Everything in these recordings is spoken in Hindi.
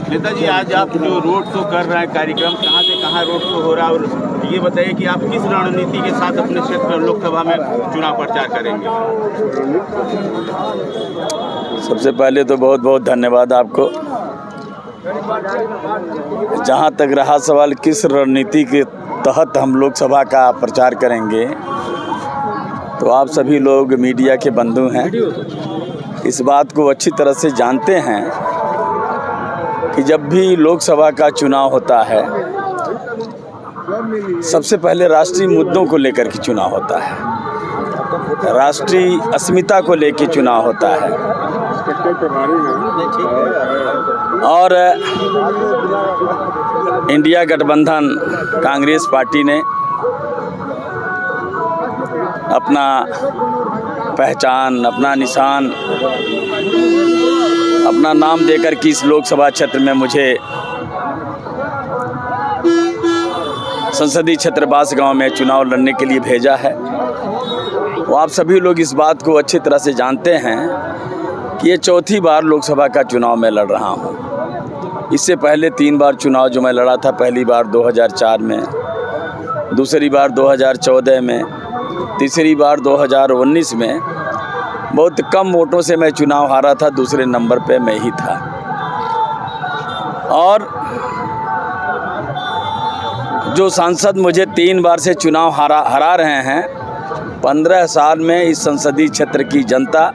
नेताजी, आज आप जो रोड शो कर रहे हैं, कार्यक्रम कहाँ से कहाँ रोड शो हो रहा है, और ये बताइए कि आप किस रणनीति के साथ अपने क्षेत्र लोकसभा में चुनाव प्रचार करेंगे? सबसे पहले तो बहुत बहुत धन्यवाद आपको। जहाँ तक रहा सवाल किस रणनीति के तहत हम लोकसभा का प्रचार करेंगे, तो आप सभी लोग मीडिया के बंधु हैं, इस बात को अच्छी तरह से जानते हैं कि जब भी लोकसभा का चुनाव होता है, सबसे पहले राष्ट्रीय मुद्दों को लेकर के चुनाव होता है, राष्ट्रीय अस्मिता को लेकर चुनाव होता है। और इंडिया गठबंधन कांग्रेस पार्टी ने अपना पहचान, अपना निशान, अपना नाम देकर के इस लोकसभा क्षेत्र में मुझे संसदीय क्षेत्र बांसगांव में चुनाव लड़ने के लिए भेजा है। वो आप सभी लोग इस बात को अच्छी तरह से जानते हैं कि ये चौथी बार लोकसभा का चुनाव मैं लड़ रहा हूँ। इससे पहले 3 बार चुनाव जो मैं लड़ा था, पहली बार 2004 में, दूसरी बार 2014 में, तीसरी बार 2019 में बहुत कम वोटों से मैं चुनाव हारा था, दूसरे नंबर पे मैं ही था। और जो सांसद मुझे 3 बार से चुनाव हरा रहे हैं, 15 साल में इस संसदीय क्षेत्र की जनता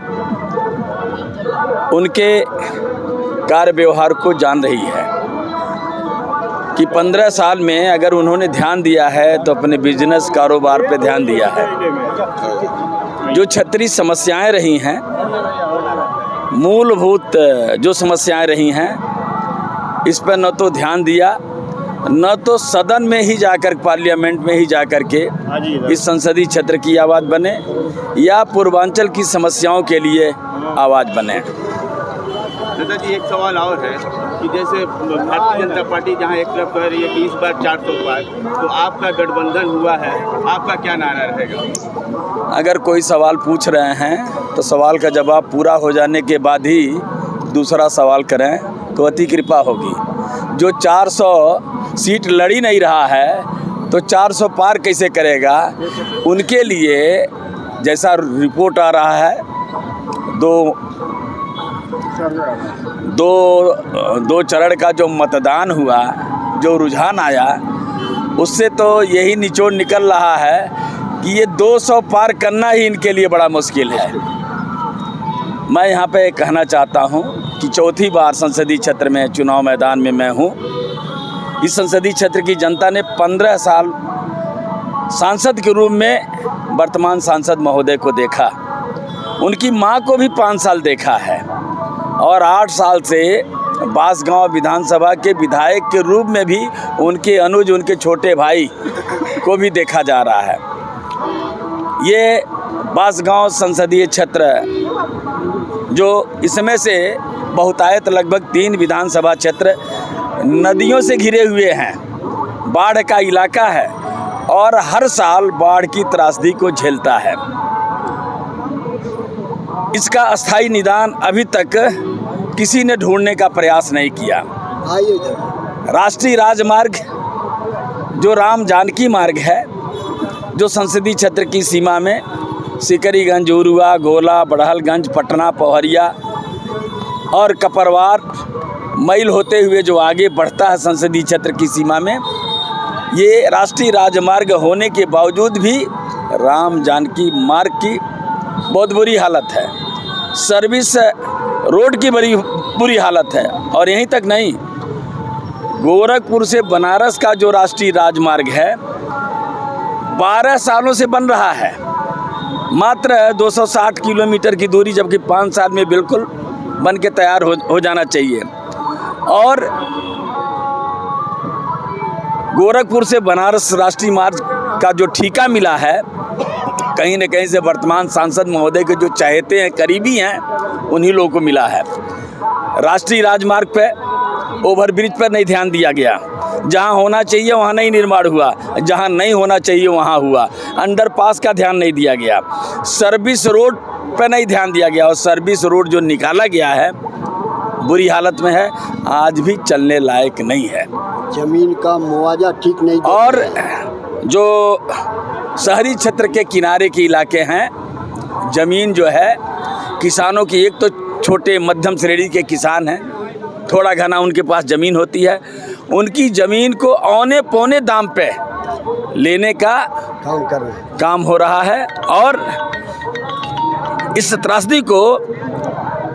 उनके कार्य व्यवहार को जान रही है कि 15 साल में अगर उन्होंने ध्यान दिया है तो अपने बिजनेस कारोबार पे ध्यान दिया है। जो क्षेत्रीय समस्याएं रही हैं, मूलभूत जो समस्याएं रही हैं, इस पर न तो ध्यान दिया, न तो सदन में ही जाकर, पार्लियामेंट में ही जाकर के इस संसदीय क्षेत्र की आवाज़ बने या पूर्वांचल की समस्याओं के लिए आवाज़ बने। नेताजी, एक सवाल और है कि जैसे भारतीय जनता पार्टी जहां एक तरफ कह रही है कि इस बार 400 पार, तो आपका गठबंधन हुआ है, आपका क्या नारा रहेगा? अगर कोई सवाल पूछ रहे हैं तो सवाल का जवाब पूरा हो जाने के बाद ही दूसरा सवाल करें तो अति कृपा होगी। जो 400 सीट लड़ी नहीं रहा है तो 400 पार कैसे करेगा? उनके लिए जैसा रिपोर्ट आ रहा है, दो चरण का जो मतदान हुआ, जो रुझान आया, उससे तो यही निचोड़ निकल रहा है कि ये 200 पार करना ही इनके लिए बड़ा मुश्किल है। मैं यहाँ पे कहना चाहता हूँ कि चौथी बार संसदीय क्षेत्र में चुनाव मैदान में मैं हूँ। इस संसदीय क्षेत्र की जनता ने 15 साल सांसद के रूप में वर्तमान सांसद महोदय को देखा, उनकी मां को भी 5 साल देखा है, और 8 साल से बांसगांव विधानसभा के विधायक के रूप में भी उनके अनुज, उनके छोटे भाई को भी देखा जा रहा है। ये बांसगांव संसदीय क्षेत्र जो इसमें से बहुतायत लगभग 3 विधानसभा क्षेत्र नदियों से घिरे हुए हैं, बाढ़ का इलाका है और हर साल बाढ़ की त्रासदी को झेलता है। इसका अस्थायी निदान अभी तक किसी ने ढूंढने का प्रयास नहीं किया। राष्ट्रीय राजमार्ग जो राम जानकी मार्ग है, जो संसदीय क्षेत्र की सीमा में सिकरीगंज, उरुआ, गोला, बड़हलगंज, पटना, पौहरिया और कपरवार मैल होते हुए जो आगे बढ़ता है संसदीय क्षेत्र की सीमा में, ये राष्ट्रीय राजमार्ग होने के बावजूद भी राम जानकी मार्ग की बहुत बुरी हालत है। सर्विस रोड की बड़ी बुरी हालत है। और यहीं तक नहीं, गोरखपुर से बनारस का जो राष्ट्रीय राजमार्ग है 12 सालों से बन रहा है, मात्र 260 किलोमीटर की दूरी, जबकि 5 साल में बिल्कुल बन के तैयार हो जाना चाहिए। और गोरखपुर से बनारस राष्ट्रीय मार्ग का जो ठेका मिला है, कहीं न कहीं से वर्तमान सांसद महोदय के जो चाहते हैं, करीबी हैं, उन्हीं लोगों को मिला है। राष्ट्रीय राजमार्ग पे ओवरब्रिज पर नहीं ध्यान दिया गया, जहां होना चाहिए वहां नहीं निर्माण हुआ, जहां नहीं होना चाहिए वहां हुआ। अंडरपास का ध्यान नहीं दिया गया, सर्विस रोड पर नहीं ध्यान दिया गया, और सर्विस रोड जो निकाला गया है बुरी हालत में है, आज भी चलने लायक नहीं है। जमीन का मुआवजा ठीक नहीं देते और हैं। जो शहरी क्षेत्र के किनारे के इलाके हैं, ज़मीन जो है किसानों की, एक तो छोटे मध्यम श्रेणी के किसान हैं, थोड़ा घना उनके पास ज़मीन होती है, उनकी ज़मीन को औने पौने दाम पे लेने का काम कर रहे हैं। काम हो रहा है। और इस त्रासदी को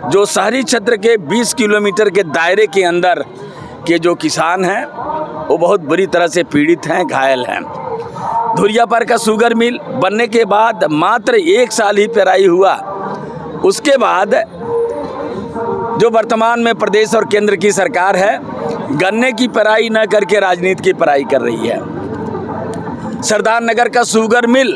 जो शहरी क्षेत्र के 20 किलोमीटर के दायरे के अंदर के जो किसान हैं वो बहुत बुरी तरह से पीड़ित हैं, घायल हैं। धुरियापार का शुगर मिल बनने के बाद मात्र 1 साल ही पेराई हुआ, उसके बाद जो वर्तमान में प्रदेश और केंद्र की सरकार है, गन्ने की पेराई न करके राजनीति की पेराई कर रही है। सरदार नगर का शुगर मिल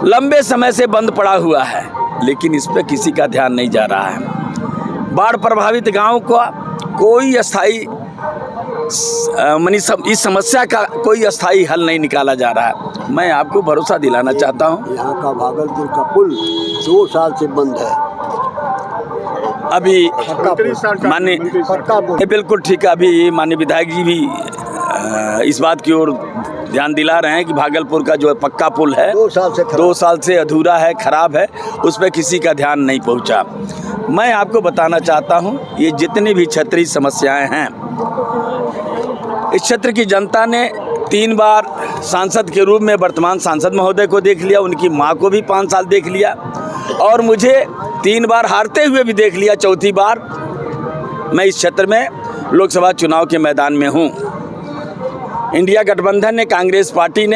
लंबे समय से बंद पड़ा हुआ है, लेकिन इस पे किसी का ध्यान नहीं जा रहा है। बाढ़ प्रभावित गांव का कोई अस्थाई इस समस्या का कोई अस्थाई हल नहीं निकाला जा रहा है। मैं आपको भरोसा दिलाना चाहता हूं, यहाँ का भागलपुर का पुल 2 साल से बंद है। अभी माननीय पक्का पुल। बिल्कुल ठीक है, अभी माननीय विधायक जी भी इस बात की ओर ध्यान दिला रहे हैं कि भागलपुर का जो पक्का पुल है 2 साल से अधूरा है, खराब है, उस पर किसी का ध्यान नहीं पहुंचा। मैं आपको बताना चाहता हूं, ये जितनी भी क्षेत्रीय समस्याएं हैं, इस क्षेत्र की जनता ने 3 बार सांसद के रूप में वर्तमान सांसद महोदय को देख लिया, उनकी मां को भी 5 साल देख लिया, और मुझे 3 बार हारते हुए भी देख लिया। चौथी बार मैं इस क्षेत्र में लोकसभा चुनाव के मैदान में हूं। इंडिया गठबंधन ने, कांग्रेस पार्टी ने